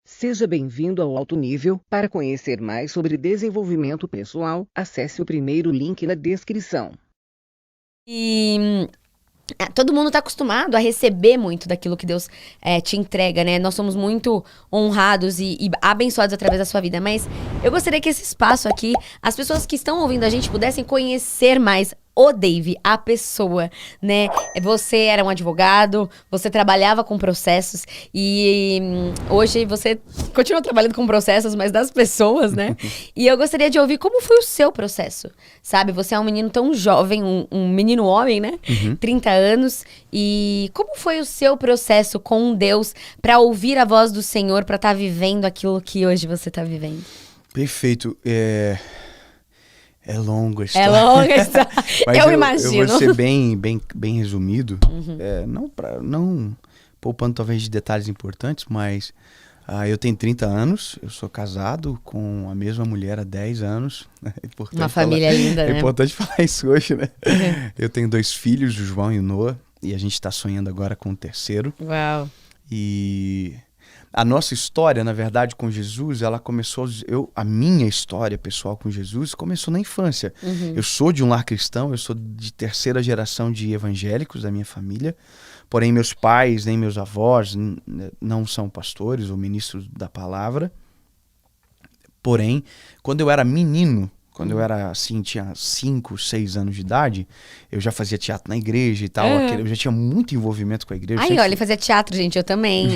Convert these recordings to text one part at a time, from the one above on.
Seja bem-vindo ao Alto Nível. Para conhecer mais sobre desenvolvimento pessoal, acesse o primeiro link na descrição. E todo mundo tá acostumado a receber muito daquilo que Deus te entrega, né? Nós somos muito honrados e abençoados através da sua vida. Mas eu gostaria que esse espaço aqui, as pessoas que estão ouvindo a gente pudessem conhecer mais o Dave, a pessoa, né? Você era um advogado, você trabalhava com processos e hoje você continua trabalhando com processos, mas das pessoas, né? E eu gostaria de ouvir como foi o seu processo, sabe? Você é um menino tão jovem, um menino homem, né? 30 anos. E como foi o seu processo com Deus pra ouvir a voz do Senhor, pra estar vivendo aquilo que hoje você tá vivendo? Perfeito. É longa a É história. longa a história. Mas Eu imagino. Eu vou ser bem resumido. Não poupando talvez de detalhes importantes, mas eu tenho 30 anos, eu sou casado com a mesma mulher há 10 anos. É importante Uma família linda, né? É importante falar isso hoje, né? Eu tenho 2 filhos, o João e o Noah, e a gente está sonhando agora com o terceiro. Uau. E a nossa história, na verdade, com Jesus, ela começou... A minha história pessoal com Jesus começou na infância. Eu sou de um lar cristão, eu sou de terceira geração de evangélicos da minha família. Porém, meus pais, nem meus avós não são pastores ou ministros da palavra. Porém, quando eu era menino, quando eu era assim, tinha 5, 6 anos de idade, eu já fazia teatro na igreja e tal. Eu já tinha muito envolvimento com a igreja. Aí, olha, ele fazia teatro, gente, eu também.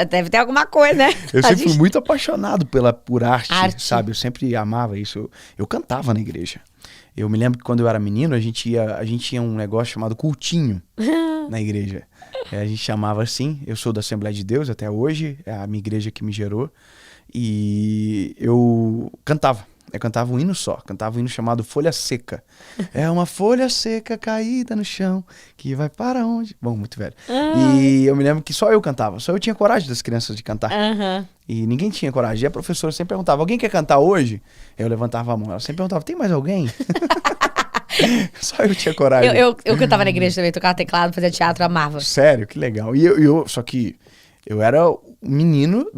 Deve ter alguma coisa, né? Eu sempre fui muito apaixonado por arte, sabe? Eu sempre amava isso. Eu cantava na igreja. Eu me lembro que quando eu era menino, a gente tinha um negócio chamado cultinho na igreja. A gente chamava assim. Eu sou da Assembleia de Deus até hoje, é a minha igreja que me gerou. E eu cantava. Eu cantava um hino só, cantava um hino chamado Folha Seca. É uma folha seca caída no chão, que vai para onde? Bom, muito velho. E eu me lembro que só eu cantava, só eu tinha coragem das crianças de cantar. E ninguém tinha coragem. E a professora sempre perguntava, alguém quer cantar hoje? Eu levantava a mão, ela sempre perguntava, tem mais alguém? Só eu tinha coragem. Eu cantava na igreja também, tocava teclado, fazia teatro, amava. Sério, que legal. Só que eu era o menino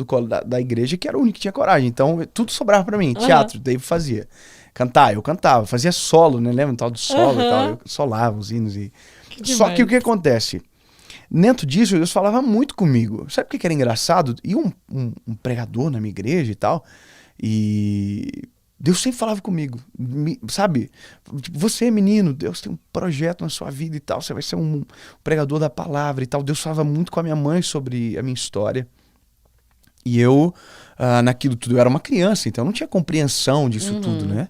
da igreja que era o único que tinha coragem. Então, tudo sobrava pra mim. Teatro, daí eu fazia. Cantar, eu cantava. Fazia solo, né? Lembra? Tal do solo e tal. Eu solava os hinos. Só que o que acontece? Dentro disso, Deus falava muito comigo. Sabe o que era engraçado? E um pregador na minha igreja e tal. E Deus sempre falava comigo, sabe? Tipo, você é menino, Deus tem um projeto na sua vida e tal, você vai ser um pregador da palavra e tal. Deus falava muito com a minha mãe sobre a minha história. E eu, naquilo tudo, eu era uma criança, então eu não tinha compreensão disso tudo, né?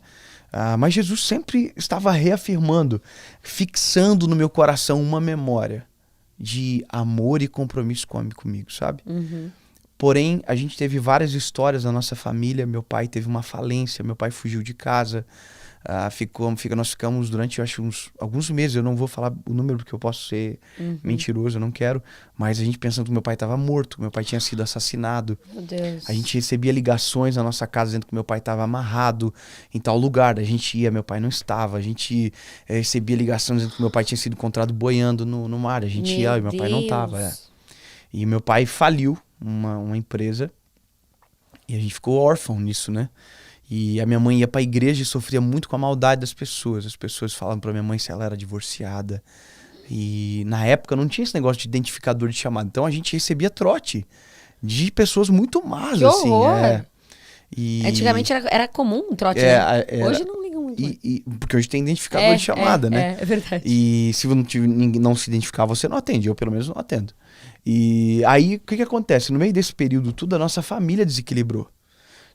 Mas Jesus sempre estava reafirmando, fixando no meu coração uma memória de amor e compromisso comigo, sabe? Porém, a gente teve várias histórias na nossa família. Meu pai teve uma falência, meu pai fugiu de casa. Nós ficamos durante, eu acho, alguns meses. Eu não vou falar o número porque eu posso ser mentiroso, eu não quero. Mas a gente pensando que meu pai estava morto, meu pai tinha sido assassinado. Meu Deus. A gente recebia ligações na nossa casa dizendo que meu pai estava amarrado em tal lugar. A gente ia, meu pai não estava. A gente recebia ligações dizendo que meu pai tinha sido encontrado boiando no mar. A gente ia e meu pai não estava. E meu pai faliu uma empresa e a gente ficou órfão nisso, né? E a minha mãe ia pra igreja e sofria muito com a maldade das pessoas. As pessoas falavam pra minha mãe se ela era divorciada. E na época não tinha esse negócio de identificador de chamada. Então a gente recebia trote de pessoas muito más, Que assim. horror! E Antigamente era comum um trote, né? Hoje não ligam muito. Porque hoje tem identificador de chamada, né? É verdade. E se não se identificar, você não atende. Eu, pelo menos, não atendo. E aí, o que acontece? No meio desse período tudo, a nossa família desequilibrou.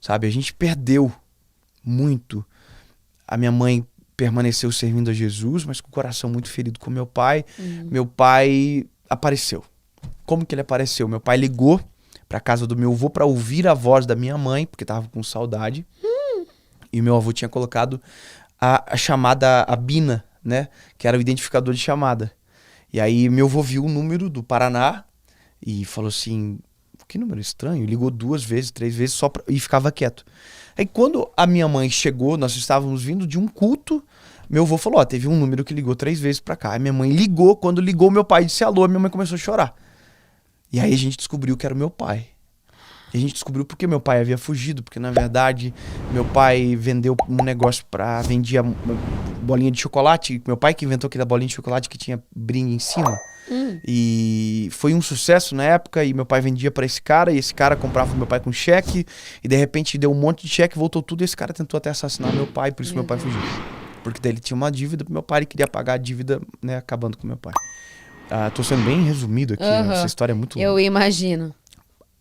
Sabe? A gente perdeu muito. A minha mãe permaneceu servindo a Jesus, mas com o coração muito ferido com meu pai. Meu pai apareceu. Como que ele apareceu? Meu pai ligou pra casa do meu avô pra ouvir a voz da minha mãe, porque tava com saudade. E meu avô tinha colocado a chamada, a Bina, né? Que era o identificador de chamada. E aí meu avô viu o número do Paraná e falou assim, que número estranho. Ligou 2 vezes, 3 vezes e ficava quieto. Aí quando a minha mãe chegou, nós estávamos vindo de um culto, meu avô falou, teve um número que ligou 3 vezes pra cá. Aí minha mãe ligou, quando ligou meu pai disse alô, minha mãe começou a chorar. E aí a gente descobriu que era o meu pai. E a gente descobriu porque meu pai havia fugido, porque na verdade meu pai vendeu um negócio vendia bolinha de chocolate, meu pai que inventou aquela bolinha de chocolate que tinha brinde em cima. E foi um sucesso na época e meu pai vendia pra esse cara e esse cara comprava pro meu pai com cheque e de repente deu um monte de cheque, voltou tudo e esse cara tentou até assassinar meu pai, por isso meu pai fugiu. Porque daí ele tinha uma dívida pro meu pai e queria pagar a dívida, né, acabando com meu pai. Tô sendo bem resumido aqui, né? Essa história é muito longa. Eu imagino.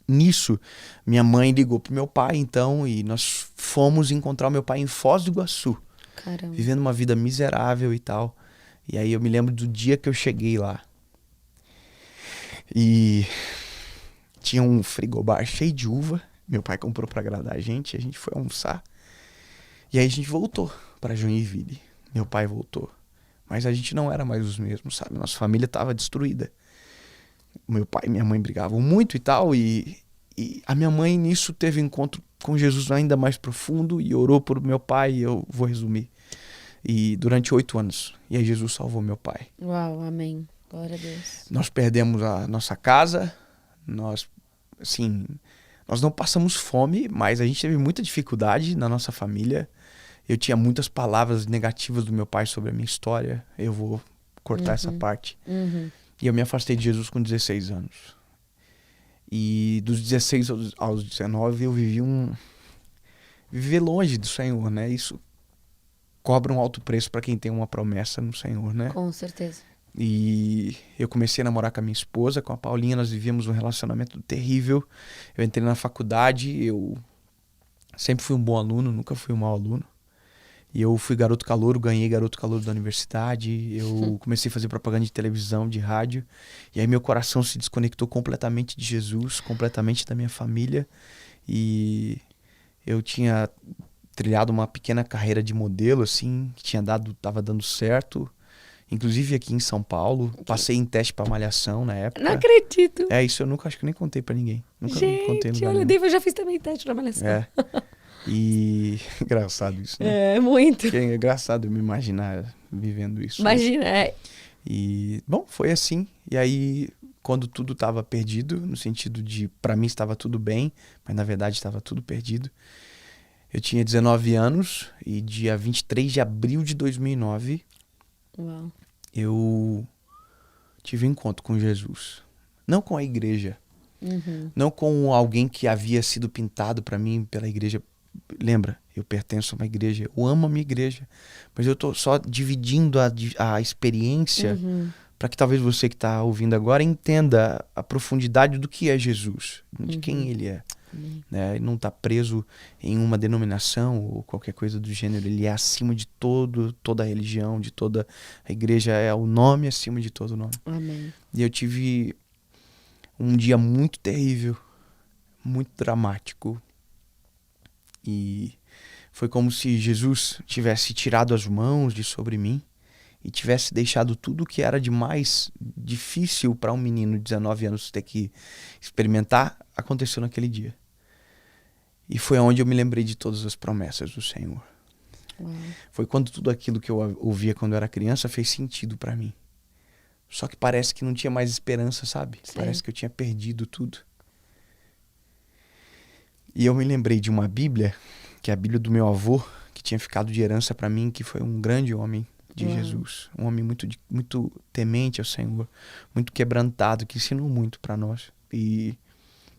Nisso, minha mãe ligou pro meu pai, então, e nós fomos encontrar o meu pai em Foz do Iguaçu. Caramba. Vivendo uma vida miserável e tal. E aí eu me lembro do dia que eu cheguei lá. E tinha um frigobar cheio de uva. Meu pai comprou pra agradar a gente foi almoçar. E aí a gente voltou pra Joinville. Meu pai voltou. Mas a gente não era mais os mesmos, sabe? Nossa família tava destruída. Meu pai e minha mãe brigavam muito e tal, e a minha mãe nisso teve um encontro com Jesus ainda mais profundo e orou por meu pai, e eu vou resumir. E durante 8 anos, e aí Jesus salvou meu pai. Uau, amém. Glória a Deus. Nós perdemos a nossa casa, nós não passamos fome, mas a gente teve muita dificuldade na nossa família. Eu tinha muitas palavras negativas do meu pai sobre a minha história, eu vou cortar essa parte. E eu me afastei de Jesus com 16 anos. E dos 16 aos 19 eu vivi longe do Senhor, né? Isso cobra um alto preço para quem tem uma promessa no Senhor, né? Com certeza. E eu comecei a namorar com a minha esposa, com a Paulinha, nós vivíamos um relacionamento terrível. Eu entrei na faculdade, eu sempre fui um bom aluno, nunca fui um mau aluno. E eu fui garoto calouro, ganhei garoto calouro da universidade, eu comecei a fazer propaganda de televisão, de rádio, e aí meu coração se desconectou completamente de Jesus, completamente da minha família, e eu tinha trilhado uma pequena carreira de modelo, assim, que tava dando certo, inclusive aqui em São Paulo, passei em teste pra Malhação na época. Não acredito. Isso eu acho que nem contei pra ninguém, nunca contei no Gente, olha, Dave, eu já fiz também teste na Malhação. E engraçado isso, né? É, muito. É engraçado eu me imaginar vivendo isso. Imagina, E, bom, foi assim. E aí, quando tudo estava perdido, no sentido de, pra mim estava tudo bem, mas na verdade estava tudo perdido. Eu tinha 19 anos e dia 23 de abril de 2009, Uau. eu tive um encontro com Jesus. Não com a igreja. Não com alguém que havia sido pintado pra mim pela igreja. Lembra, eu pertenço a uma igreja, eu amo a minha igreja, mas eu tô só dividindo a experiência para que talvez você que está ouvindo agora entenda a profundidade do que é Jesus, de quem ele é. Né? Ele não está preso em uma denominação ou qualquer coisa do gênero, ele é acima de toda a religião, de toda a igreja, é o nome acima de todo nome. Amém. E eu tive um dia muito terrível, muito dramático. E foi como se Jesus tivesse tirado as mãos de sobre mim e tivesse deixado tudo que era de mais difícil para um menino de 19 anos ter que experimentar, aconteceu naquele dia. E foi onde eu me lembrei de todas as promessas do Senhor. Uau. Foi quando tudo aquilo que eu ouvia quando eu era criança fez sentido para mim. Só que parece que não tinha mais esperança, sabe? Sim. Parece que eu tinha perdido tudo. E eu me lembrei de uma Bíblia, que é a Bíblia do meu avô, que tinha ficado de herança para mim, que foi um grande homem de Jesus. Um homem muito temente ao Senhor, muito quebrantado, que ensinou muito para nós. E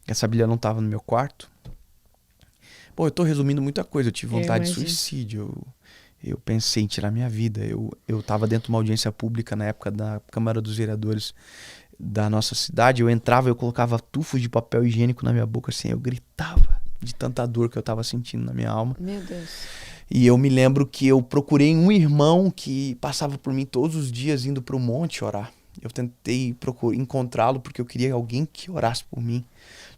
essa Bíblia não estava no meu quarto. Pô, eu tô resumindo muita coisa. Eu tive vontade de suicídio. Eu pensei em tirar minha vida. Eu tava dentro de uma audiência pública na época da Câmara dos Vereadores da nossa cidade. Eu entrava, eu colocava tufos de papel higiênico na minha boca, assim, eu gritava de tanta dor que eu tava sentindo na minha alma. Meu Deus. E eu me lembro que eu procurei um irmão que passava por mim todos os dias indo pro monte orar. Eu tentei encontrá-lo porque eu queria alguém que orasse por mim.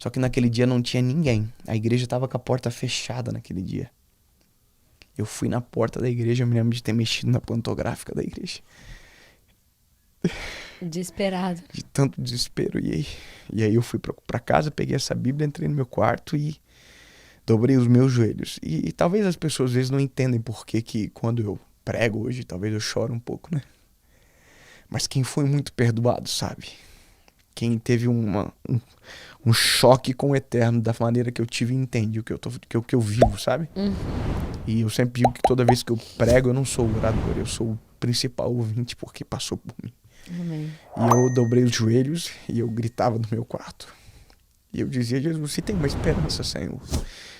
Só que naquele dia não tinha ninguém. A igreja estava com a porta fechada naquele dia. Eu fui na porta da igreja, eu me lembro de ter mexido na pantográfica da igreja. Desesperado. De tanto desespero. E aí eu fui pra casa, peguei essa Bíblia, entrei no meu quarto e dobrei os meus joelhos. E talvez as pessoas às vezes não entendem por que quando eu prego hoje, talvez eu choro um pouco, né? Mas quem foi muito perdoado, sabe? quem teve um choque com o eterno da maneira que eu tive entende o que eu vivo, sabe? E eu sempre digo que toda vez que eu prego, eu não sou o orador, eu sou o principal ouvinte porque passou por mim. Amém. E eu dobrei os joelhos e eu gritava no meu quarto. E eu dizia, Jesus, se tem uma esperança, Senhor.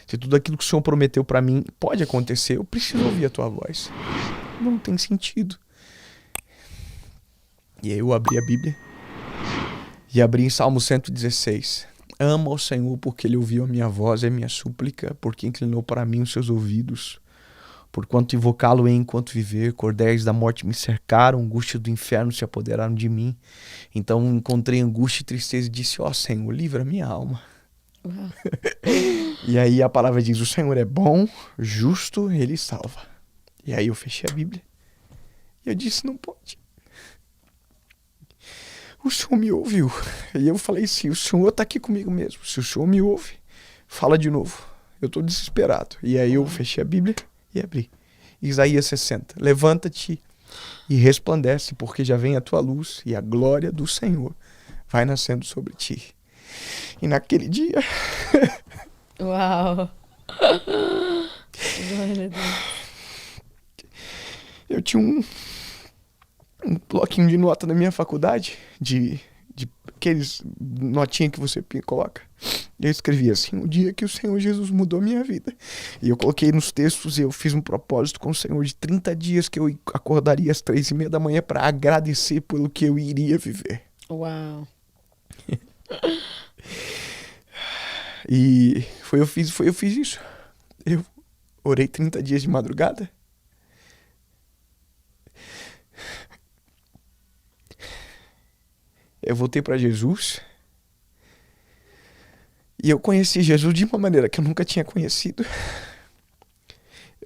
Se tudo aquilo que o Senhor prometeu pra mim pode acontecer, eu preciso ouvir a tua voz. Não tem sentido. E aí eu abri a Bíblia e abri em Salmo 116. Amo ao Senhor porque Ele ouviu a minha voz e a minha súplica, porque inclinou para mim os seus ouvidos. Porquanto invocá-lo enquanto viver, cordéis da morte me cercaram, angústia do inferno se apoderaram de mim. Então encontrei angústia e tristeza e disse, ó Senhor, livra minha alma. Uau. E aí a palavra diz, o Senhor é bom, justo, Ele salva. E aí eu fechei a Bíblia e eu disse, não pode. O Senhor me ouviu. E eu falei, sim, o Senhor está aqui comigo mesmo. Se o Senhor me ouve, fala de novo. Eu estou desesperado. E aí eu fechei a Bíblia e abri. Isaías 60. Levanta-te e resplandece, porque já vem a tua luz e a glória do Senhor vai nascendo sobre ti. E naquele dia... Uau. Glória a Deus. Eu tinha um bloquinho de nota na minha faculdade, de aqueles notinhas que você coloca. Eu escrevi assim, o dia que o Senhor Jesus mudou minha vida. E eu coloquei nos textos e eu fiz um propósito com o Senhor de 30 dias que eu acordaria às 3:30 da manhã para agradecer pelo que eu iria viver. Uau. E eu fiz isso. Eu orei 30 dias de madrugada. Eu voltei para Jesus. E eu conheci Jesus de uma maneira que eu nunca tinha conhecido.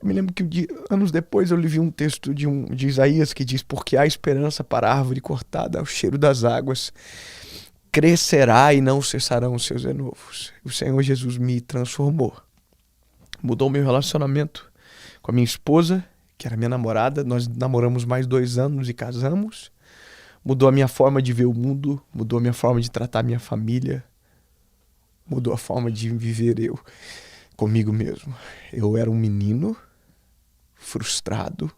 Eu me lembro que anos depois eu li um texto de Isaías que diz, porque há esperança para a árvore cortada ao cheiro das águas, crescerá e não cessarão os seus renovos. O Senhor Jesus me transformou. Mudou meu relacionamento com a minha esposa, que era minha namorada. Nós namoramos mais 2 anos e casamos. Mudou a minha forma de ver o mundo, mudou a minha forma de tratar a minha família, mudou a forma de viver eu comigo mesmo. Eu era um menino frustrado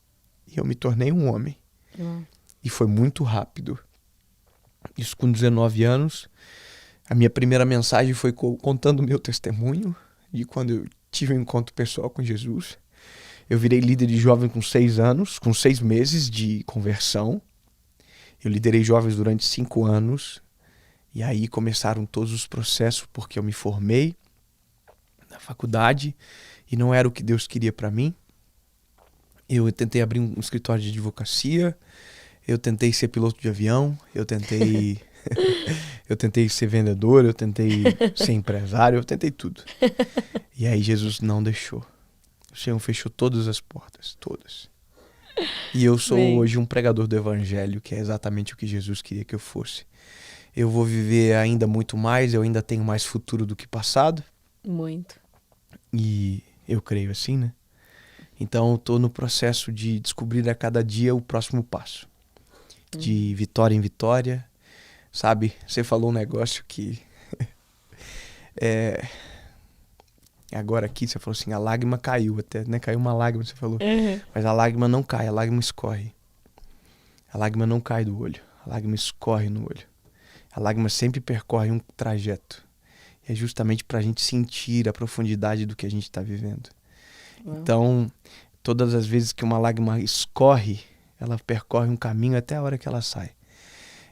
e eu me tornei um homem. E foi muito rápido. Isso com 19 anos. A minha primeira mensagem foi contando o meu testemunho de quando eu tive um encontro pessoal com Jesus. Eu virei líder de jovem com 6 anos, com 6 meses de conversão. Eu liderei jovens durante 5 anos. E aí começaram todos os processos, porque eu me formei na faculdade e não era o que Deus queria para mim. Eu tentei abrir um escritório de advocacia, eu tentei ser piloto de avião, eu tentei ser vendedor, eu tentei ser empresário, eu tentei tudo. E aí Jesus não deixou. O Senhor fechou todas as portas, todas. E eu sou hoje um pregador do evangelho, que é exatamente o que Jesus queria que eu fosse. Eu vou viver ainda muito mais, eu ainda tenho mais futuro do que passado. Muito. E eu creio assim, né? Então eu tô no processo de descobrir a cada dia o próximo passo. De vitória em vitória, sabe? Você falou um negócio que... Agora aqui você falou assim, a lágrima caiu até, né? Caiu uma lágrima, você falou. Mas a lágrima não cai, a lágrima escorre. A lágrima não cai do olho, a lágrima escorre no olho. A lágrima sempre percorre um trajeto. E é justamente para a gente sentir a profundidade do que a gente está vivendo. Então, todas as vezes que uma lágrima escorre, ela percorre um caminho até a hora que ela sai.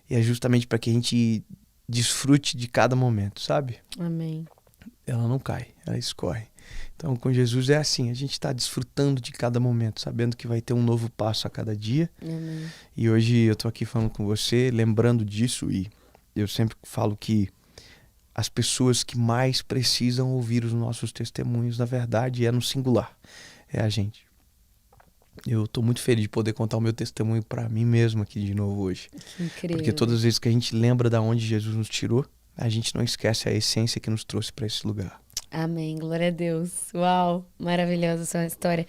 E é justamente para que a gente desfrute de cada momento, sabe? Amém. Ela não cai, ela escorre. Então, com Jesus é assim, a gente está desfrutando de cada momento, sabendo que vai ter um novo passo a cada dia. Amém. E hoje eu tô aqui falando com você, lembrando disso, e eu sempre falo que as pessoas que mais precisam ouvir os nossos testemunhos, na verdade, é no singular, é a gente. Eu tô muito feliz de poder contar o meu testemunho para mim mesmo aqui de novo hoje. Que incrível. Porque todas as vezes que a gente lembra da onde Jesus nos tirou, a gente não esquece a essência que nos trouxe para esse lugar. Amém, glória a Deus. Uau, maravilhosa essa história.